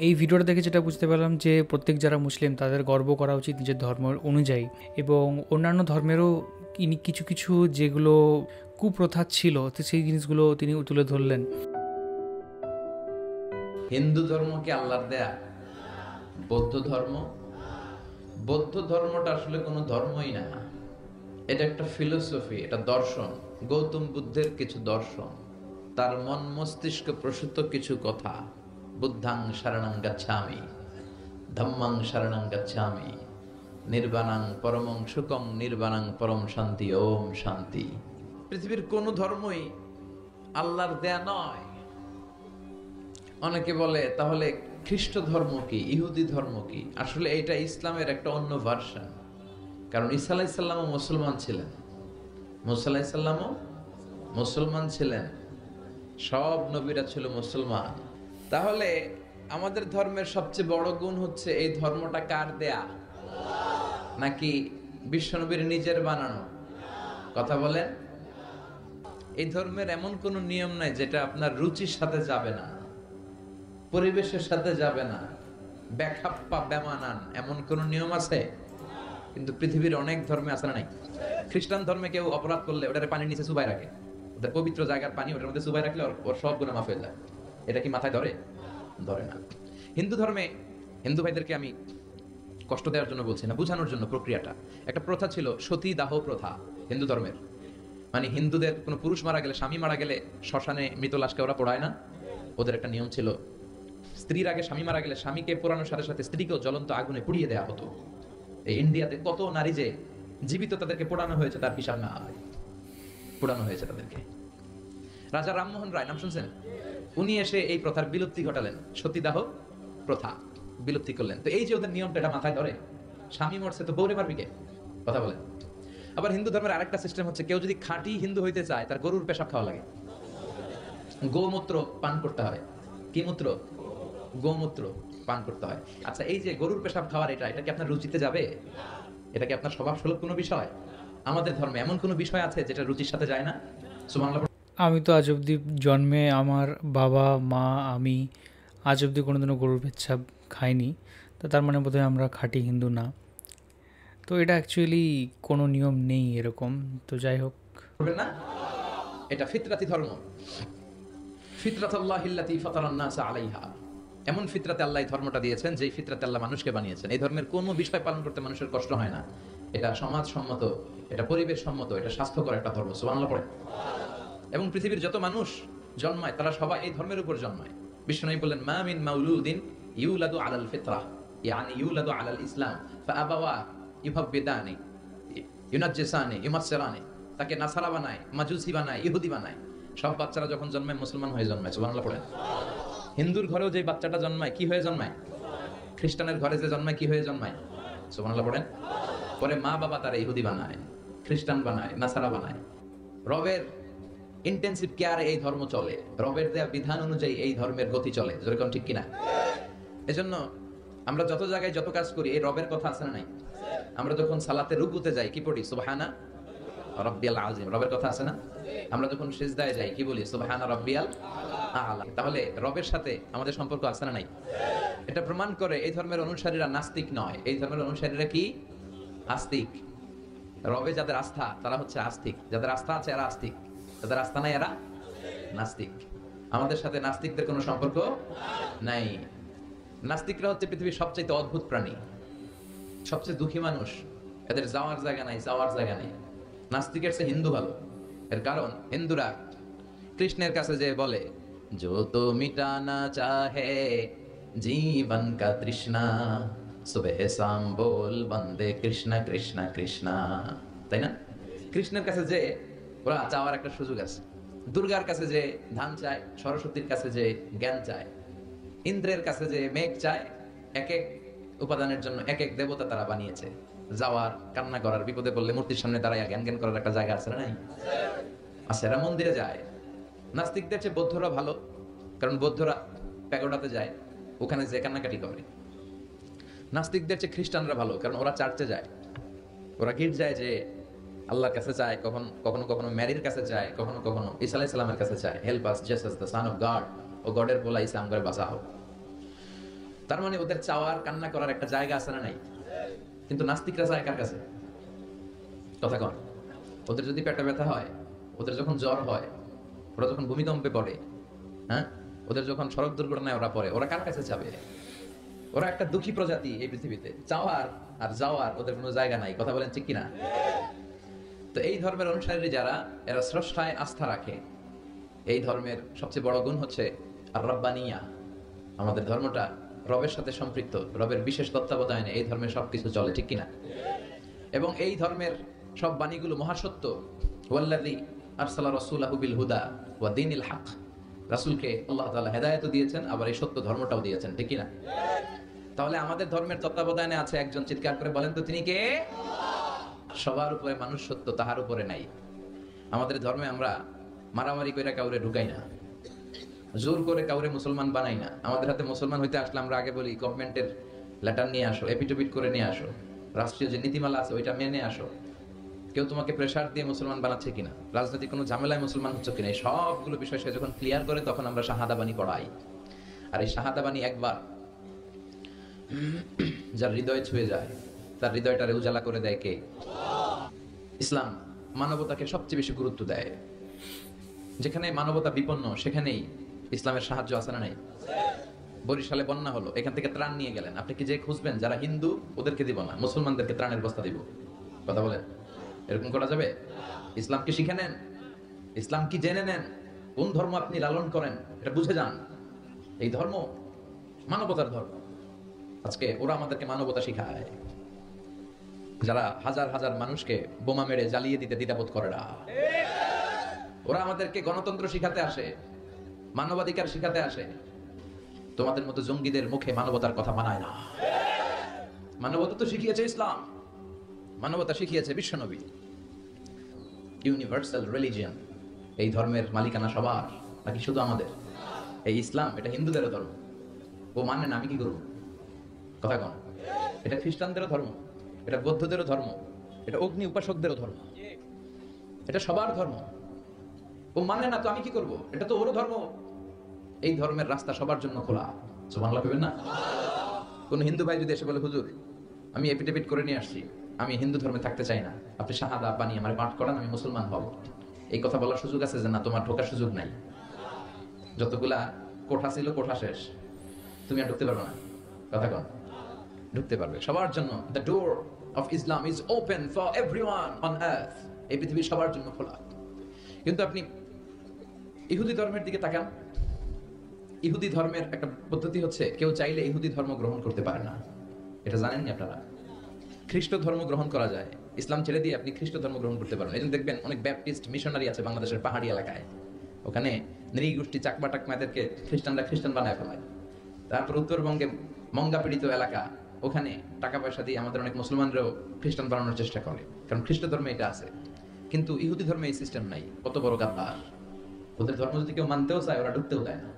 এই ভিডিওটা দেখে যেটা বুঝতে পারলাম যে প্রত্যেক যারা মুসলিম তাদের গর্ব করা উচিত নিজের ধর্ম অনুযায়ী, এবং অন্যান্য ধর্মেরও ইনি কিছু কিছু যেগুলো কুপ্রথা ছিল তো সেই জিনিসগুলো তিনি তুলে ধরলেন। হিন্দু ধর্ম কি আল্লাহর দেয়া? বৌদ্ধ ধর্ম, বৌদ্ধ ধর্মটা আসলে কোনো ধর্মই না, এটা একটা ফিলোসফি, এটা দর্শন। গৌতম বুদ্ধের কিছু দর্শন, তার মন মস্তিষ্ক প্রসূত কিছু কথা। বুদ্ধাং শরণং গচ্ছামি, ধম্মাং শরণং গচ্ছামি, নির্বাণাং পরমং সুখং, নির্বাণাং পরম শান্তি, ওম শান্তি। পৃথিবীর কোন ধর্মই আল্লাহর দেয়া নয়। অনেকে বলে তাহলে খ্রিস্ট ধর্ম কি, ইহুদি ধর্ম কি? আসলে এটা ইসলামের একটা অন্য ভার্সন। কারণ ঈসা আলাইহিস সালামও মুসলমান ছিলেন, মুসা আলাইহিস সালামও মুসলমান ছিলেন, সব নবীরা ছিল মুসলমান। তাহলে আমাদের ধর্মের সবচেয়ে বড় গুণ হচ্ছে এই ধর্মটা কার দেয়া, নাকি বিশ্বনবীর নিজের বানানো? কথা বলেন। এই ধর্মের এমন কোনো নিয়ম নাই যেটা আপনার রুচির সাথে যাবে না, পরিবেশের সাথে যাবে না, ব্যাখাপ্পা বেমানান এমন কোন নিয়ম আছে? কিন্তু পৃথিবীর অনেক ধর্মে আছে না নাই? খ্রিস্টান ধর্মে কেউ অপরাধ করলে ওটার পানির নিচে চুবাই রাখে, ওদের পবিত্র জায়গার পানি ওটার মধ্যে চুবাই রাখলে ওর সব গুনাহ মাফ হয়ে যায়। এটা কি মাথায় ধরে? ধরে না। হিন্দু ধর্মে, হিন্দু ভাইদেরকে আমি কষ্ট দেওয়ার জন্য বলছি না, বোঝানোর জন্য প্রক্রিয়াটা। একটা প্রথা ছিল সতী দাহ প্রথা হিন্দু ধর্মের। মানে হিন্দুদের কোনো পুরুষ মারা গেলে, স্বামী মারা গেলে শ্মশানে মৃত লাশকে ওরা পোড়ায় না, ওদের একটা নিয়ম ছিল। স্ত্রীর আগে স্বামী মারা গেলে স্বামীকে পোড়ানোর সাথে সাথে স্ত্রীকেও জ্বলন্ত আগুনে পুড়িয়ে দেওয়া হতো। এই ইন্ডিয়াতে কত নারী যে জীবিত তাদেরকে পোড়ানো হয়েছে তার হিসাব না, পোড়ানো হয়েছে তাদেরকে। রাজা রামমোহন রায় নাম শুনছেন? উনি এসে এই প্রথার বিলুপ্তি ঘটালেন, সতীদাহ প্রথা বিলুপ্তি করলেন। তো এই যে ওদের নিয়মটা, এটা মাথায় ধরে? স্বামী মরছে তো বউরে মারবি কে? কথা বলেন। আবার হিন্দু ধর্মের আরেকটা সিস্টেম হচ্ছে, কেউ যদি খাঁটি হিন্দু হইতে চায় তার গরুর পেশাব খাওয়া লাগে, গোমূত্র পান করতে হয়। কি মূত্র? গোমূত্র পান করতে হয়। আচ্ছা, এই যে গরুর পেশাব খাওয়ার এটা কি আপনার রুচিতে যাবে? এটা কি আপনার স্বভাব সুলভ কোনো বিষয়? আমাদের ধর্মে এমন কোনো বিষয় আছে যেটা রুচির সাথে যায় না? সুবহানাল্লাহ। আমি তো আজ অবধি জন্মে আমার বাবা মা আমি আজ অবধি কোনোদিনও গরুর পেচ্ছাপ খাইনি, তো তার মানে বোধহয় আমরা খাঁটি হিন্দু না। তো এটা অ্যাকচুয়ালি কোনো নিয়ম নেই এরকম। তো যাই হোক, করবেন না, এটা ফিতরাতি ধর্ম। ফিতরাতাল্লাহিল্লাতী ফাতারান নাস আলাইহা, এমন ফিতরাতে আল্লাহ এই ধর্মটা দিয়েছেন যেই ফিতরাতে আল্লাহ মানুষকে বানিয়েছেন। এই ধর্মের কোনো বিষয় পালন করতে মানুষের কষ্ট হয় না। এটা সমাজসম্মত, এটা পরিবেশ সম্মত, এটা স্বাস্থ্যকর একটা ধর্ম। সুবহানাল্লাহ পড়ে। এবং পৃথিবীর যত মানুষ জন্মায় তারা সবাই এই ধর্মের উপর জন্মায়। বিশ্বনবী বললেন, মা মিন মাউলুদিন ইউলাদু আলাল ফিতরাহ, ইয়ানি ইউলাদু আলাল ইসলাম ফাআবাওয়া ইউহাব্বিদানি ইউনাজ্জিসানি ইউমাসসিরানি। তাকে নাসারা বানায়, মাজুসি বানায়, ইহুদি বানায়। সব বাচ্চারা যখন জন্মায় মুসলমান হয়ে জন্মায়। সুবহানাল্লাহ পড়েন। হিন্দুর ঘরেও যে বাচ্চাটা জন্মায় কি হয়ে জন্মায়? খ্রিস্টানের ঘরে যে জন্মায় কি হয়ে জন্মায়? সুবহানাল্লাহ পড়েন। পরে মা বাবা তারা ইহুদি বানায়, খ্রিস্টান বানায়, নাসারা বানায়। রবের ইন্টেন্সিভ কেয়ারে এই ধর্ম চলে, রবের দেয়া বিধান অনুযায়ী এই ধর্মের গতি চলে। যেরকম ঠিক কিনা? এজন্য আমরা যত জায়গায় যত কাজ করি এই রবের কথা আছে না নাই? আমরা যখন সালাতে রুকুতে যাই কি পড়ি? সুবহানা রাব্বিয়াল আযীম, রবের কথা আছে না? আমরা যখন সিজদায় যাই কি বলি? সুবহানা রাব্বিয়াল আ'লা। তাহলে রবের সাথে আমাদের সম্পর্ক আছে না নাই? এটা প্রমাণ করে এই ধর্মের অনুসারীরা নাস্তিক নয়, এই ধর্মের অনুসারীরা কি? আস্তিক। রবে যাদের আস্থা তারা হচ্ছে আস্তিক, যাদের আস্থা আছে এরা আস্তিক, যাদের আস্থা নাই এরা নাস্তিক। আমাদের সাথে নাস্তিকদের কোনো সম্পর্ক নাই। নাস্তিকরা হচ্ছে পৃথিবীর সবচেয়ে অদ্ভুত প্রাণী, সবচেয়ে দুঃখী মানুষ। এদের যাওয়ার জায়গা নাই, যাওয়ার জায়গা নেই। নাস্তিকের চেয়ে হিন্দু ভালো। এর কারণ হিন্দুরা কৃষ্ণের কাছে যে বলে, जो तो मिटाना चाहे जीवन का तृष्णा, सुबह शाम बोल बंदे कृष्णा कृष्णा कृष्णा। তাই না? কৃষ্ণের কাছে যে ওরা চাওয়ার একটা সুযোগ আছে। দুর্গার কাছে যে ধান চায়, সরস্বতীর কাছে যে জ্ঞান চায়, ইন্দ্রের কাছে যে মেঘ চায়, এক এক উপাদানের জন্য এক এক দেবতা তারা বানিয়েছে। যাওয়ার, কান্না করার, বিপদে পড়লে মূর্তির সামনে দাঁড়ায় জ্ঞান জ্ঞান করার একটা জায়গা আছে না নাই? আছে, এরা মন্দিরে যায়। নাস্তিকদের চেয়ে বৌদ্ধরা ভালো, কারণ বৌদ্ধরা প্যাগোডাতে যায়, ওখানে যে কান্নাকাটি করে। নাস্তিকদের চেয়ে খ্রিস্টানরা ভালো, কারণ ওরা চার্চে যায়, ওরা গির্জায় যে আল্লাহর কাছে চায়, কখনো কখনো কখনো ম্যারির কাছে চায়, কখনো কখনো ঈসা আলাইহিস সালামের কাছে চায়, help us Jesus the son of God, ও গডের বলা ঈসা আমগরে বাঁচাও। তার মানে ওদের চাওয়ার কান্না করার একটা জায়গা আছে না নাই? কিন্তু নাস্তিকরা চায় কার কাছে? কথা কন। ওদের যদি পেটে ব্যথা হয়, ওদের যখন জ্বর হয়, ওরা যখন ভূমিকম্পে পড়ে, হ্যাঁ, ওদের যখন সড়ক দুর্ঘটনায় ওরা পড়ে, ওরা কার কাছে যাবে? ওরা একটা দুঃখী প্রজাতি এই পৃথিবীতে, চাওয়ার আর যাওয়ার ওদের কোনো জায়গা নাই। কথা বলেন ঠিক কিনা? তো এই ধর্মের অনুসারী যারা, এরা স্রষ্টায় আস্থা রাখে। এই ধর্মের সবচেয়ে বড় গুণ হচ্ছে আর রব্বানিয়া। আমাদের ধর্মটা রবের সাথে সম্পৃক্ত, রবের বিশেষ তত্ত্বাবধানে এই ধর্মের সবকিছু চলে, ঠিক কিনা? এবং এই ধর্মের সব বাণীগুলো মহাসত্য। ওয়াল্লাযী আরসালা রাসূলাহু বিল হুদা ওয়া দীনিল হক। রাসূলকে আল্লাহ তাআলা হেদায়েতও দিয়েছেন, আবার এই সত্য ধর্মটাও দিয়েছেন, ঠিক কিনা? তাহলে আমাদের ধর্মের তত্ত্বাবধানে আছে একজন, চিৎকার করে বলেন তো তিনি কে? সবার উপরে মানুষ সত্য, তাহার উপরে নাই। আমাদের ধর্মে আমরা মারামারি করে কাউরে ঢুকাই না, জোর করে কাউরে মুসলমান বানাই না। আমাদের হাতে মুসলমান হইতে আসলে আমরা আগে বলি গভর্নমেন্টের লেটার নিয়ে আসো, এপিটোপিট করে নিয়ে আসো, রাষ্ট্রীয় যে নীতিমালা আছে ওইটা মেনে আসো। কেউ তোমাকে প্রেসার দিয়ে মুসলমান বানাচ্ছে কিনা, রাজনৈতিক কোনো ঝামেলায় মুসলমান হচ্ছে কিনা, এই সবগুলো বিষয় সে যখন ক্লিয়ার করে তখন আমরা শাহাদা বাণী পড়াই। আর এই শাহাদা বাণী একবার যার হৃদয় ছুঁয়ে যায়, তার হৃদয়টারে উজালা করে দেয় কে? ইসলাম মানবতাকে সবচেয়ে বেশি গুরুত্ব দেয়। যেখানে মানবতা বিপন্ন সেখানেই ইসলামের সাহায্য আছে না নাই? বরিশালে বন্যা হলো, এখান থেকে ত্রাণ নিয়ে গেলেন, আপনি কি যে খুঁজবেন যারা হিন্দু ওদেরকে দিব না, মুসলমানদেরকে ত্রাণের বস্তা দিব? কথা বলেন, এরকম করা যাবে? ইসলাম কি শিখে নেন, ইসলাম কি জেনে নেন, কোন ধর্ম আপনি লালন করেন এটা বুঝে যান। এই ধর্ম মানবতার ধর্ম। আজকে ওরা আমাদেরকে মানবতা শিখায়, যারা হাজার হাজার মানুষকে বোমা মেরে জ্বালিয়ে দিতে দ্বিধাবোধ করে না। ওরা আমাদেরকে গণতন্ত্র শিখাতে আসে, মানবাধিকার শিখাতে আসে। তোমাদের মতো জঙ্গিদের মুখে মানবতার কথা মানায় না। মানবতা তো শিখিয়েছে ইসলাম, মানবতা শিখিয়েছে বিশ্বনবী। ইউনিভার্সাল রিলিজিয়ন, এই ধর্মের মালিকানা সবার নাকি শুধু আমাদের? এই ইসলাম এটা হিন্দুদেরও ধর্ম। ও মানে না, আমি কি করবো? কথা কন। এটা খ্রিস্টানদেরও ধর্ম, এটা বৌদ্ধদেরও ধর্ম, এটা অগ্নি উপাসকদেরও ধর্ম, এটা সবার ধর্ম। ও মানে না তো আমি কি করব? এটা তো ওরও ধর্ম। এই ধর্মের রাস্তা সবার জন্য খোলা। সুবহানাল্লাহ কইবেন না? কোন হিন্দু ভাই যদি এসে বলে হুজুর আমি এপিডেভিট করে নিয়ে আসছি, আমি হিন্দু ধর্মে থাকতে চাই না, আপনি শাহাদা বানিয়ে আমার পাঠ করান, আমি মুসলমান হব, এই কথা বলার সুযোগ আছে? যে না, তোমার ঢোকার সুযোগ নাই। যতগুলা কোঠা ছিল কোঠা শেষ, তুমি আর ঢুকতে পারবে না। কথা কন। ঢুকতে পারবে সবার জন্য। The door of Islam is open for everyone on earth. এই পৃথিবী সবার জন্য খোলা। কিন্তু আপনি ইহুদি ধর্মের দিকে তাকান। ইহুদি ধর্মের একটা পদ্ধতি হচ্ছে, কেউ চাইলে ইহুদি ধর্ম গ্রহণ করতে পারে না। এটা জানেননি আপনারা? খ্রিস্ট ধর্ম গ্রহণ করা যায়, ইসলাম ছেড়ে দিয়ে আপনি খ্রিস্ট ধর্ম গ্রহণ করতে পারেন। এই জন্য দেখবেন অনেক ব্যাপটিস্ট মিশনারি আছে বাংলাদেশের পাহাড়ি এলাকায়, ওখানে নৃগোষ্ঠী চাকমা টাকমাদেরকে খ্রিস্টানরা খ্রিস্টান বানায় ফেলায়। তারপর উত্তরবঙ্গে মঙ্গা পীড়িত এলাকা, ওখানে টাকা পয়সা দিয়ে আমাদের অনেক মুসলমানরাও খ্রিস্টান বানানোর চেষ্টা করে, কারণ খ্রিস্ট ধর্মে এটা আছে। কিন্তু ইহুদি ধর্মে এই সিস্টেম নাই। কত বড় গাদ্দার! ওদের ধর্ম যদি কেউ মানতেও চায়, ওরা ঢুকতেও দেয় না।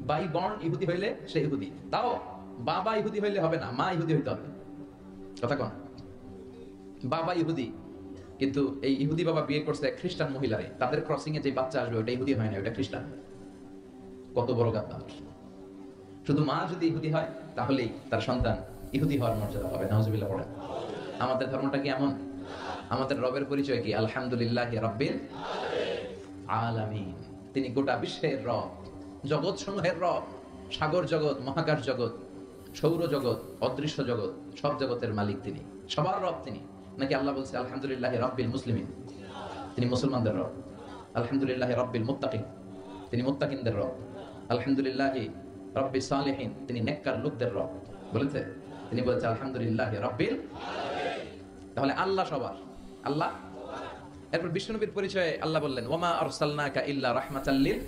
বাই বর্ন ইহুদি হইলে সে ইহুদি, তাও বাবা ইহুদি হইলে হবে না, মা ইহুদি হইতে হবে। কথা কন। বাবা ইহুদি, কিন্তু এই ইহুদি বাবা বিয়ে করছে এক খ্রিস্টান মহিলারে, তাদের ক্রসিং এ যে বাচ্চা আসবে ওটা ইহুদি হয় না, ওটা খ্রিস্টান। কত বড় গাদ্দার! শুধু মা যদি ইহুদি হয় তাহলেই তার সন্তান ইহুদি হওয়ার মর্যাদা পাবে। নাউজুবিল্লাহ পড়েন। আমাদের ধর্মটা কি এমন? আমাদের রবের পরিচয় কি? আলহামদুলিল্লাহি রাব্বিল আলামিন। তিনি গোটা বিশ্বের রব, জগৎ সমূহের রব। সাগর জগৎ, মহাকাশ জগৎ, সৌর জগৎ, অদৃশ্য জগৎ, সব জগতের মালিক তিনি, সবার রব তিনি। নাকি আল্লাহ বলছে আলহামদুলিল্লাহি রাব্বিল মুসলিমিন, তিনি মুসলমানদের রব। আলহামদুলিল্লাহি রাব্বিল মুত্তাকিন, তিনি মুত্তাকিনদের রব। আলহামদুলিল্লাহি রাব্বিস সালিহিন, তিনি নেককার লোকদের রব। বলেছে? তিনি বলেছে আলহামদুলিল্লাহি রাব্বিল। তাহলে আল্লাহ সবার, আল্লাহ। এরপর বিশ্বনবীর পরিচয়ে আল্লাহ বললেন ওয়ামা আরসালনাকা ইল্লা রাহমাতাল লিল।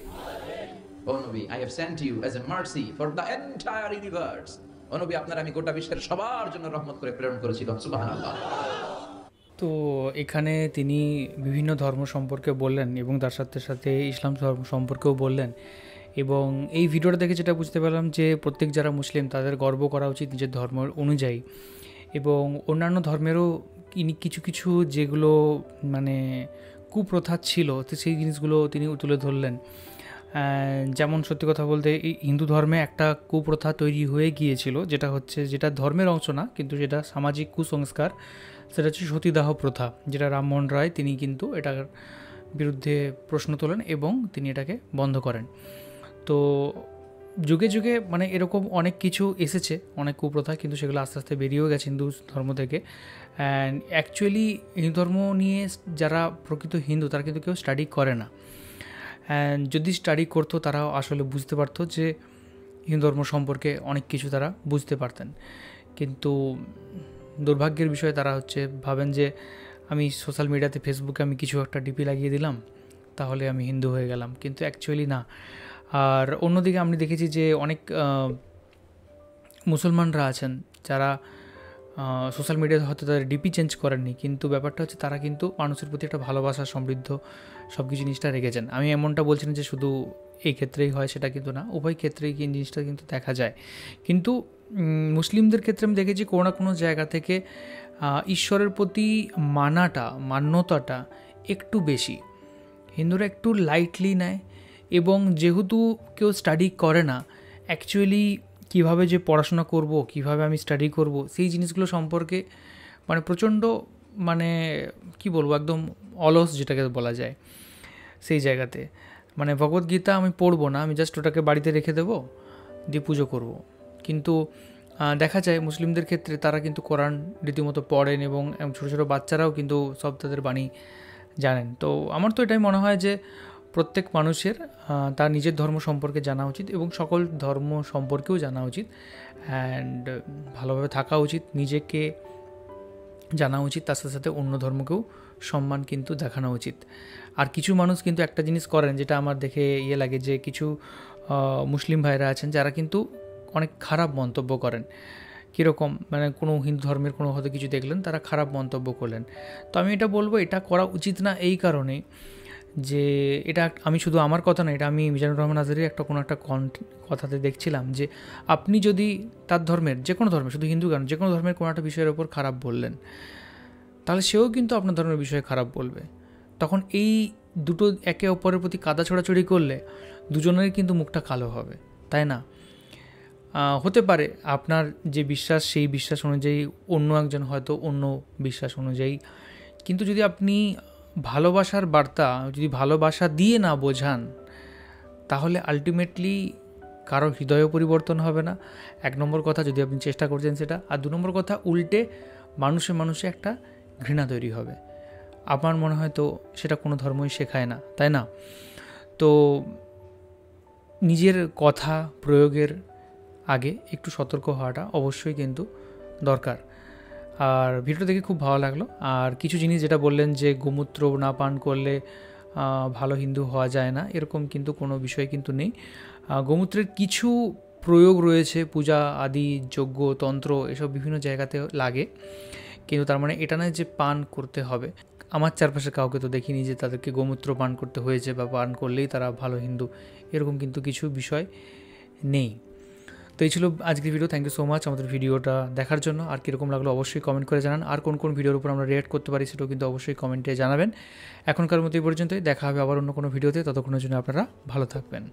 ও নবী, I have sent you as a mercy for the entire universe. ও নবী, আপনার আমি গোটা বিশ্বের সবার জন্য রহমত করে প্রেরণ করেছি। সুবহানাল্লাহ। তো এখানে তিনি বিভিন্ন ধর্ম সম্পর্কে বললেন এবং তার সাথে সাথে ইসলাম ধর্ম সম্পর্কেও বললেন। এবং এই ভিডিওটা দেখে যেটা বুঝতে পারলাম যে প্রত্যেক যারা মুসলিম তাদের গর্ব করা উচিত নিজের ধর্ম অনুযায়ী, এবং অন্যান্য ধর্মেরও কিছু কিছু যেগুলো মানে কুপ্রথা ছিল, তো সেই জিনিসগুলো তিনি তুলে ধরলেন। যেমন সত্যি কথা বলতে এই হিন্দু ধর্মে একটা কুপ্রথা তৈরি হয়ে গিয়েছিল, যেটা হচ্ছে, যেটা ধর্মের অংশ না কিন্তু যেটা সামাজিক কুসংস্কার, সেটা হচ্ছে সতীদাহ প্রথা, যেটা রামমোহন রায় তিনি কিন্তু এটার বিরুদ্ধে প্রশ্ন তোলেন এবং তিনি এটাকে বন্ধ করেন। তো যুগে যুগে মানে এরকম অনেক কিছু এসেছে, অনেক কুপ্রথা, কিন্তু সেগুলো আস্তে আস্তে বেরিয়েও গেছে হিন্দু ধর্ম থেকে। অ্যান্ড অ্যাকচুয়ালি হিন্দু ধর্ম নিয়ে যারা প্রকৃত হিন্দু তারা কিন্তু কেউ স্টাডি করে না। অ্যান্ড যদি স্টাডি করতো তারা আসলে বুঝতে পারতো যে হিন্দু ধর্ম সম্পর্কে অনেক কিছু তারা বুঝতে পারতেন। কিন্তু দুর্ভাগ্যের বিষয় তারা হচ্ছে ভাবেন যে আমি সোশ্যাল মিডিয়াতে ফেসবুকে আমি কিছু একটা ডিপি লাগিয়ে দিলাম তাহলে আমি হিন্দু হয়ে গেলাম, কিন্তু অ্যাকচুয়ালি না। আর অন্যদিকে আমি দেখেছি যে অনেক মুসলমানরা আছেন যারা সোশ্যাল মিডিয়াতে হয়তো তাদের ডিপি চেঞ্জ করেননি, কিন্তু ব্যাপারটা হচ্ছে তারা কিন্তু মানুষের প্রতি একটা ভালোবাসা, সমৃদ্ধ সব কিছু জিনিসটা রেখেছেন। আমি এমনটা বলছি না যে শুধু এই ক্ষেত্রেই হয়, সেটা কিন্তু না, উভয় ক্ষেত্রেই এই জিনিসটা কিন্তু দেখা যায়। কিন্তু মুসলিমদের ক্ষেত্রে আমি দেখেছি কোনো না কোনো জায়গা থেকে ঈশ্বরের প্রতি মান্যতাটা একটু বেশি, হিন্দুরা একটু লাইটলি নেয়। এবং যেহেতু কেউ স্টাডি করে না, অ্যাকচুয়ালি কীভাবে যে পড়াশোনা করব, কিভাবে আমি স্টাডি করব, সেই জিনিসগুলো সম্পর্কে মানে প্রচণ্ড মানে কি বলবো, একদম অলস যেটাকে বলা যায়, সেই জায়গাতে মানে ভগবদ্গীতা আমি পড়বো না, আমি জাস্ট ওটাকে বাড়িতে রেখে দেবো, দিয়ে পুজো করব। কিন্তু দেখা যায় মুসলিমদের ক্ষেত্রে তারা কিন্তু কোরআন রীতিমতো পড়েন এবং ছোটো ছোটো বাচ্চারাও কিন্তু সব তাদের বাণী জানেন। তো আমার তো এটাই মনে হয় যে প্রত্যেক মানুষের তার নিজের ধর্ম সম্পর্কে জানা উচিত এবং সকল ধর্ম সম্পর্কেও জানা উচিত, অ্যান্ড ভালোভাবে থাকা উচিত, নিজেকে জানা উচিত, তার সাথে সাথে অন্য ধর্মকেও সম্মান কিন্তু দেখানো উচিত। আর কিছু মানুষ কিন্তু একটা জিনিস করেন যেটা আমার দেখে লাগে, যে কিছু মুসলিম ভাইরা আছেন যারা কিন্তু অনেক খারাপ মন্তব্য করেন। কীরকম, মানে কোনো হিন্দু ধর্মের কোনো হয়তো কিছু দেখলেন, তারা খারাপ মন্তব্য করলেন। তো আমি এটা বলবো এটা করা উচিত না, এই কারণে যে এটা আমি শুধু আমার কথা না, এটা আমি মিজানুর রহমান আজহারির কোনো একটা কথাতে দেখছিলাম যে আপনি যদি তার ধর্মের যে কোনো ধর্মের, শুধু হিন্দু কেন, যে কোনো ধর্মের কোনো একটা বিষয়ের ওপর খারাপ বললেন, তাহলে সেও কিন্তু আপনার ধর্মের বিষয়ে খারাপ বলবে। তখন এই দুটো একে অপরের প্রতি কাদা ছোড়াছড়ি করলে দুজনেরই কিন্তু মুখটা কালো হবে, তাই না? হতে পারে আপনার যে বিশ্বাস সেই বিশ্বাস অনুযায়ী অন্য একজন হয়তো অন্য বিশ্বাস অনুযায়ী, কিন্তু যদি আপনি ভালোবাসার বার্তা যদি ভালোবাসা দিয়ে না বোঝান, তাহলে আলটিমেটলি কারো হৃদয়ও পরিবর্তন হবে না, এক নম্বর কথা, যদি আপনি চেষ্টা করছেন সেটা। আর দু নম্বর কথা, উল্টে মানুষে একটা ঘৃণা তৈরি হবে। আমার মনে হয় তো সেটা কোনো ধর্মই শেখায় না, তাই না? তো নিজের কথা প্রয়োগের আগে একটু সতর্ক হওয়াটা অবশ্যই কিন্তু দরকার। আর ভিডিওটা দেখে খুব ভালো লাগলো। আর কিছু জিনিস যেটা বললেন যে গোমূত্র না পান করলে ভালো হিন্দু হওয়া যায় না, এরকম কিন্তু কোনো বিষয় কিন্তু নেই। গোমূত্রের কিছু প্রয়োগ রয়েছে, পূজা আদি, যজ্ঞ, তন্ত্র, এসব বিভিন্ন জায়গাতে লাগে, কিন্তু তার মানে এটা নয় যে পান করতে হবে। আমার চারপাশে কাউকে তো দেখিনি যে তাদেরকে গোমূত্র পান করতে হয়েছে বা পান করলেই তারা ভালো হিন্দু, এরকম কিন্তু কিছু বিষয় নেই। তো এই ছিল আজকের video. Thank you so much আমাদের ভিডিওটা দেখার জন্য। আর কীরকম লাগলো অবশ্যই কমেন্ট করে জানান। আর কোন ভিডিওর উপর আমরা রিঅ্যাক্ট করতে পারি সেটাও কিন্তু অবশ্যই কমেন্টে জানাবেন। এখনকার মতো এই পর্যন্তই, দেখা হবে আবার অন্য কোনো ভিডিওতে। ততক্ষণের জন্য আপনারা ভালো থাকবেন।